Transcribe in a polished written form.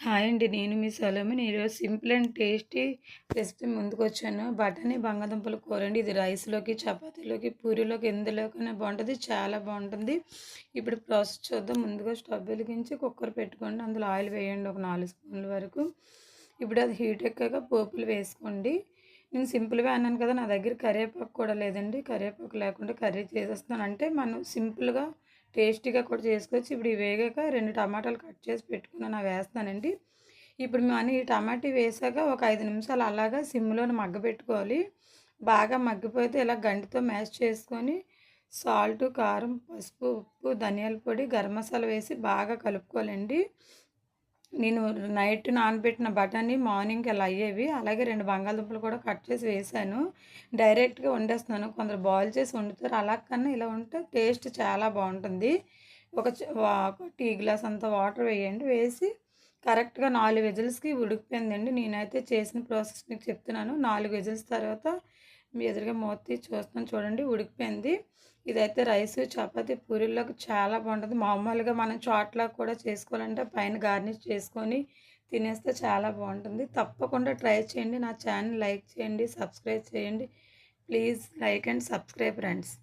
Hi అండి. నేను మీ సలోమిని. ఈరోజు సింపుల్ అండ్ టేస్టీ రెసిపీ ముందుకొచ్చాను. బఠానీ బంగాళదుంపల కూరండి. ఇది రైస్‌లోకి, చపాతీలోకి, పూరీలోకి ఎందులోకైనా బావుంటది. చాలా బావుంటుంది. ఇప్పుడు ప్రాసెస్ చూద్దాం. ముందుగా స్టవ్ వెలిగించి కుక్కర్ పెట్టుకోండి. అందులో ఆయిల్ వేయండి ఒక 4 స్పూన్ల వరకు. ఇప్పుడు అది హీట్ ఎక్కాక పోపులు వేసుకోండి. నేను సింపుల్‌గా అన్నాను కదా! నా దగ్గర కరివేపాకు కూడా లేదండి. కరివేపాకు లేకుండా కర్రీ చేసేస్తున్నాను. అంటే మనం సింపుల్‌గా టేస్టీగా కూడా చేసుకోవచ్చు. ఇప్పుడు ఇవి వేగాక 2 టమాటాలు కట్ చేసి పెట్టుకున్నాను. అవి వేస్తానండి. ఇప్పుడు మనం ఈ టమాటా వేసాక ఒక 5 నిమిషాలు అలాగా సిమ్‌లోనే మగ్గబెట్టుకోవాలి. బాగా మగ్గిపోతే ఇలా గంటెతో మ్యాష్ చేసుకొని సాల్టు, కారం, పసుపు, ఉప్పు, ధనియాల పొడి, గరం మసాలా వేసి బాగా కలుపుకోవాలండి. నేను నైట్ నానబెట్టిన బఠానీ మార్నింగ్‌కి అలా అయ్యేవి. అలాగే 2 బంగాళదుంపలు కూడా కట్ చేసి వేశాను. డైరెక్ట్‌గా వండేస్తున్నాను. కొందరు బాయిల్ చేసి వండుతారు. అలా కన్నా ఇలా ఉంటే టేస్ట్ చాలా బావుంటుంది. ఒక టీ గ్లాస్ అంత వాటర్ వేయండి. వేసి కరెక్ట్‌గా 4 విజిల్స్‌కి ఉడికిపోయిందండి. నేనైతే చేసిన ప్రాసెస్ మీకు చెప్తున్నాను. 4 విజిల్స్ తర్వాత మీ ఎదురుగా మూత తీసి చూస్తున్నాను చూడండి ఉడికిపోయింది. ఇదైతే రైసు, చపాతీ, పూరీల్లోకి చాలా బావుంటది. మామూలుగా మనం చాట్‌లా కూడా చేసుకోవాలంటే పైన గార్నిష్ చేసుకొని తినేస్తే చాలా బావుంటుంది. తప్పకుండా ట్రై చేయండి. నా ఛానల్ లైక్ చేయండి, సబ్స్క్రైబ్ చేయండి. Please like and subscribe friends.